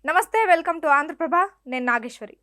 నమస్తే, welcome to Andhraprabha. నేను నాగేశ్వరి.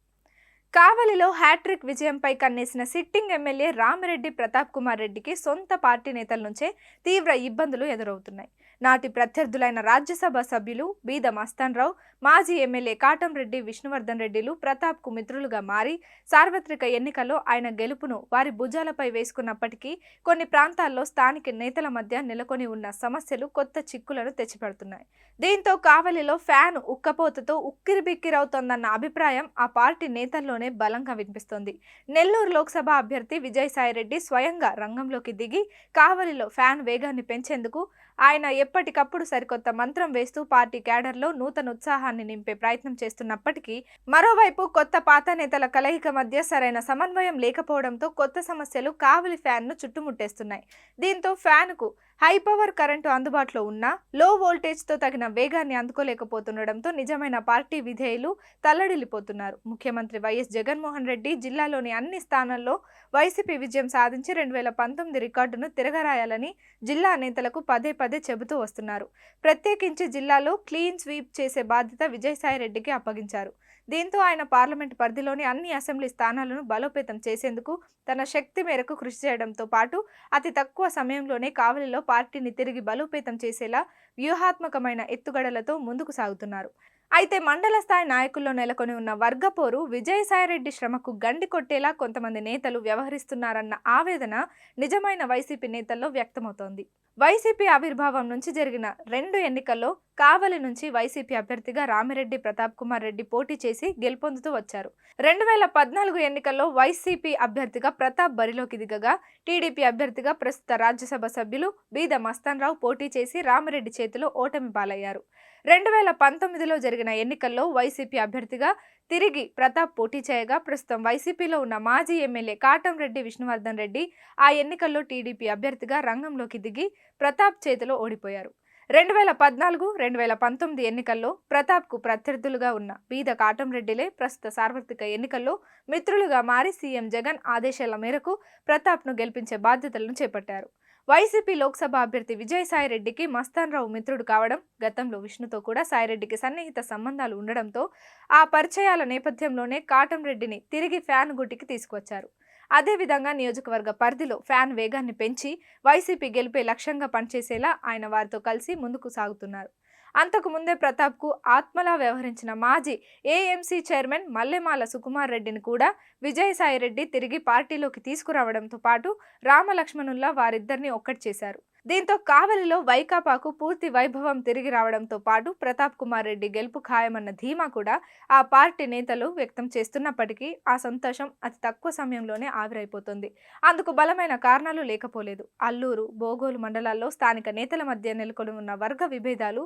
కావలిలో హ్యాట్రిక్ విజయంపై కన్నేసిన సిట్టింగ్ ఎమ్మెల్యే రామిరెడ్డి ప్రతాప్ కుమార్ రెడ్డికి సొంత పార్టీ నేతల నుంచే తీవ్ర ఇబ్బందులు ఎదురవుతున్నాయి. నాటి ప్రత్యర్థులైన రాజ్యసభ సభ్యులు బీద మస్తాన్ రావు, మాజీ ఎమ్మెల్యే కాటంరెడ్డి విష్ణువర్ధన్ రెడ్డిలు ప్రతాప్ కు మిత్రులుగా మారి సార్వత్రిక ఎన్నికల్లో ఆయన గెలుపును వారి భుజాలపై వేసుకున్నప్పటికీ కొన్ని ప్రాంతాల్లో స్థానిక నేతల మధ్య నెలకొని ఉన్న సమస్యలు కొత్త చిక్కులను తెచ్చిపెడుతున్నాయి. దీంతో కావలిలో ఫ్యాన్ ఉక్కపోతతో ఉక్కిరిబిక్కిరవుతోందన్న అభిప్రాయం ఆ పార్టీ నేతల్లోనే బలంగా వినిపిస్తోంది. నెల్లూరు లోక్సభ అభ్యర్థి విజయసాయిరెడ్డి స్వయంగా రంగంలోకి దిగి కావలిలో ఫ్యాన్ వేగాన్ని పెంచేందుకు ఆయన ఎప్పటికప్పుడు సరికొత్త మంత్రం వేస్తూ పార్టీ క్యాడర్లో నూతన ఉత్సాహాన్ని నింపే ప్రయత్నం చేస్తున్నప్పటికీ మరోవైపు కొత్త పాత నేతల కలయిక మధ్య సరైన సమన్వయం లేకపోవడంతో కొత్త సమస్యలు కావలి ఫ్యాన్ను చుట్టుముట్టేస్తున్నాయి. దీంతో ఫ్యాన్కు హై పవర్ కరెంటు అందుబాటులో ఉన్నా లో వోల్టేజ్తో తగిన వేగాన్ని అందుకోలేకపోతుండడంతో నిజమైన పార్టీ విధేయులు తల్లడిల్లిపోతున్నారు. ముఖ్యమంత్రి వైఎస్ జగన్మోహన్ రెడ్డి జిల్లాలోని అన్ని స్థానాల్లో వైసీపీ విజయం సాధించి 2019 రికార్డును తిరగరాయాలని జిల్లా నేతలకు పదే పదే చెబుతూ వస్తున్నారు. ప్రత్యేకించి జిల్లాలో క్లీన్ స్వీప్ చేసే బాధ్యత విజయసాయిరెడ్డికి అప్పగించారు. దీంతో ఆయన పార్లమెంటు పరిధిలోని అన్ని అసెంబ్లీ స్థానాలను బలోపేతం చేసేందుకు తన శక్తి మేరకు కృషి చేయడంతో పాటు అతి తక్కువ సమయంలోనే కావలిలో పార్టీని తిరిగి బలోపేతం చేసేలా వ్యూహాత్మకమైన ఎత్తుగడలతో ముందుకు సాగుతున్నారు. అయితే మండల స్థాయి నాయకుల్లో నెలకొని ఉన్న వర్గపోరు విజయసాయిరెడ్డి శ్రమకు గండి కొట్టేలా కొంతమంది నేతలు వ్యవహరిస్తున్నారన్న ఆవేదన నిజమైన వైసీపీ నేతల్లో వ్యక్తమవుతోంది. వైసీపీ ఆవిర్భావం నుంచి జరిగిన 2 ఎన్నికల్లో కావలి నుంచి వైసీపీ అభ్యర్థిగా రామిరెడ్డి ప్రతాప్ కుమార్ రెడ్డి పోటీ చేసి గెలుపొందుతూ వచ్చారు. 2014 ఎన్నికల్లో వైసీపీ అభ్యర్థిగా ప్రతాప్ బరిలోకి దిగగా టీడీపీ అభ్యర్థిగా ప్రస్తుత రాజ్యసభ సభ్యులు బీద మస్తాన్ రావు పోటీ చేసి రామిరెడ్డి చేతిలో ఓటమి పాలయ్యారు. 2019లో జరిగిన ఎన్నికల్లో వైసీపీ అభ్యర్థిగా తిరిగి ప్రతాప్ పోటీ చేయగా ప్రస్తుతం వైసీపీలో ఉన్న మాజీ ఎమ్మెల్యే కాటంరెడ్డి విష్ణువర్ధన్ రెడ్డి ఆ ఎన్నికల్లో టీడీపీ అభ్యర్థిగా రంగంలోకి దిగి ప్రతాప్ చేతిలో ఓడిపోయారు. 2014, 2019 ఎన్నికల్లో ప్రతాప్కు ప్రత్యర్థులుగా ఉన్న బీద కాటంరెడ్డిలే ప్రస్తుత సార్వత్రిక ఎన్నికల్లో మిత్రులుగా మారి సీఎం జగన్ ఆదేశాల మేరకు ప్రతాప్ను గెలిపించే బాధ్యతలను చేపట్టారు. వైసీపీ లోక్సభ అభ్యర్థి విజయసాయిరెడ్డికి మస్తాన్ రావు మిత్రుడు కావడం, గతంలో విష్ణుతో కూడా సాయిరెడ్డికి సన్నిహిత సంబంధాలు ఉండడంతో ఆ పరిచయాల నేపథ్యంలోనే కాటంరెడ్డిని తిరిగి ఫ్యాన్ గుట్టికి తీసుకువచ్చారు. అదేవిధంగా నియోజకవర్గ పరిధిలో ఫ్యాన్ వేగాన్ని పెంచి వైసీపీ గెలిపే లక్ష్యంగా పనిచేసేలా ఆయన వారితో కలిసి ముందుకు సాగుతున్నారు. అంతకు ముందే ప్రతాప్కు ఆత్మలా వ్యవహరించిన మాజీ ఏఎంసీ చైర్మన్ మల్లెమాల సుకుమార్ రెడ్డిని కూడా విజయసాయిరెడ్డి తిరిగి పార్టీలోకి తీసుకురావడంతో పాటు రామలక్ష్మణుల్లా వారిద్దరిని ఒక్కటి చేశారు. దీంతో కావలిలో వైకాపాకు పూర్తి వైభవం తిరిగి రావడంతో పాటు ప్రతాప్ కుమార్ రెడ్డి గెలుపు ఖాయమన్న ధీమా కూడా ఆ పార్టీ నేతలు వ్యక్తం చేస్తున్నప్పటికీ ఆ సంతోషం అతి తక్కువ సమయంలోనే ఆవిరైపోతుంది. అందుకు బలమైన కారణాలు లేకపోలేదు. అల్లూరు, బోగోలు మండలాల్లో స్థానిక నేతల మధ్య నెలకొని ఉన్న వర్గ విభేదాలు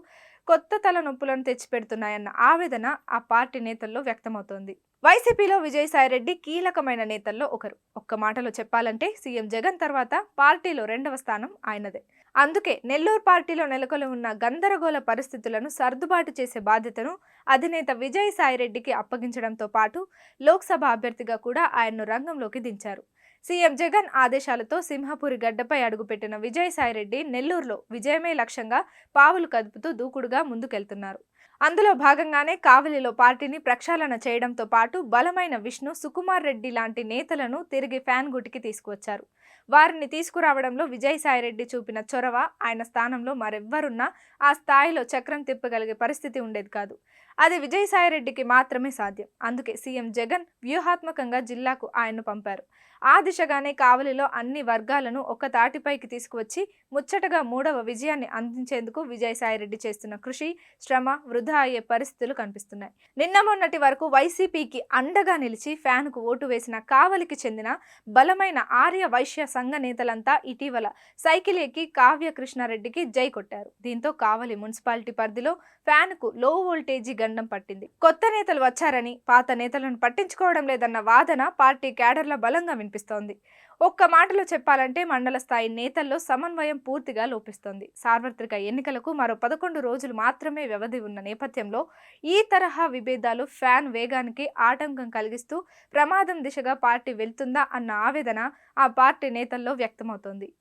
కొత్త తలనొప్పులను తెచ్చిపెడుతున్నాయన్న ఆవేదన ఆ పార్టీ నేతల్లో వ్యక్తమవుతోంది. వైసీపీలో విజయసాయిరెడ్డి కీలకమైన నేతల్లో ఒకరు. ఒక్క మాటలో చెప్పాలంటే సీఎం జగన్ తర్వాత పార్టీలో 2వ స్థానం ఆయనదే. అందుకే నెల్లూరు పార్టీలో నెలకొని ఉన్న గందరగోళ పరిస్థితులను సర్దుబాటు చేసే బాధ్యతను అధినేత విజయసాయిరెడ్డికి అప్పగించడంతో పాటు లోక్సభ అభ్యర్థిగా కూడా ఆయన్ను రంగంలోకి దించారు. సీఎం జగన్ ఆదేశాలతో సింహపురి గడ్డపై అడుగుపెట్టిన విజయసాయిరెడ్డి నెల్లూరులో విజయమే లక్ష్యంగా పావులు కదుపుతూ దూకుడుగా ముందుకెళ్తున్నారు. అందులో భాగంగానే కావలిలో పార్టీని ప్రక్షాళన చేయడంతో పాటు బలమైన విష్ణు, సుకుమార్ రెడ్డి లాంటి నేతలను తిరిగి ఫ్యాన్ గుటికి తీసుకువచ్చారు. వారిని తీసుకురావడంలో విజయసాయిరెడ్డి చూపిన చొరవ ఆయన స్థానంలో మరెవ్వరున్నా ఆ స్థాయిలో చక్రం తిప్పగలిగే పరిస్థితి ఉండేది కాదు. అది విజయసాయిరెడ్డికి మాత్రమే సాధ్యం. అందుకే సీఎం జగన్ వ్యూహాత్మకంగా జిల్లాకు ఆయన్ను పంపారు. ఆ దిశగానే కావలిలో అన్ని వర్గాలను ఒక తాటిపైకి తీసుకువచ్చి ముచ్చటగా 3వ విజయాన్ని అందించేందుకు విజయసాయిరెడ్డి చేస్తున్న కృషి, శ్రమ వృధా అయ్యే పరిస్థితులు కనిపిస్తున్నాయి. నిన్న మొన్నటి వరకు వైసీపీకి అండగా నిలిచి ఫ్యాన్కు ఓటు వేసిన కావలికి చెందిన బలమైన ఆర్య వైశ్య సంఘ నేతలంతా ఇటీవల సైకిల్ ఎక్కి కావ్య కృష్ణారెడ్డికి జై కొట్టారు. దీంతో కావలి మున్సిపాలిటీ పరిధిలో ఫ్యాన్కు లో వోల్టేజీ గండం పట్టింది. కొత్త నేతలు వచ్చారని పాత నేతలను పట్టించుకోవడం లేదన్న వాదన పార్టీ క్యాడర్ల బలంగా వినిపిస్తోంది. ఒక్క మాటలో చెప్పాలంటే మండల స్థాయి నేతల్లో సమన్వయం పూర్తిగా లోపిస్తోంది. సార్వత్రిక ఎన్నికలకు మరో 11 రోజులు మాత్రమే వ్యవధి ఉన్న నేపథ్యంలో ఈ తరహా విభేదాలు ఫ్యాన్ వేగానికి ఆటంకం కలిగిస్తూ ప్రమాదం దిశగా పార్టీ వెళ్తుందా అన్న ఆవేదన ఆ పార్టీ నేతల్లో వ్యక్తమవుతోంది.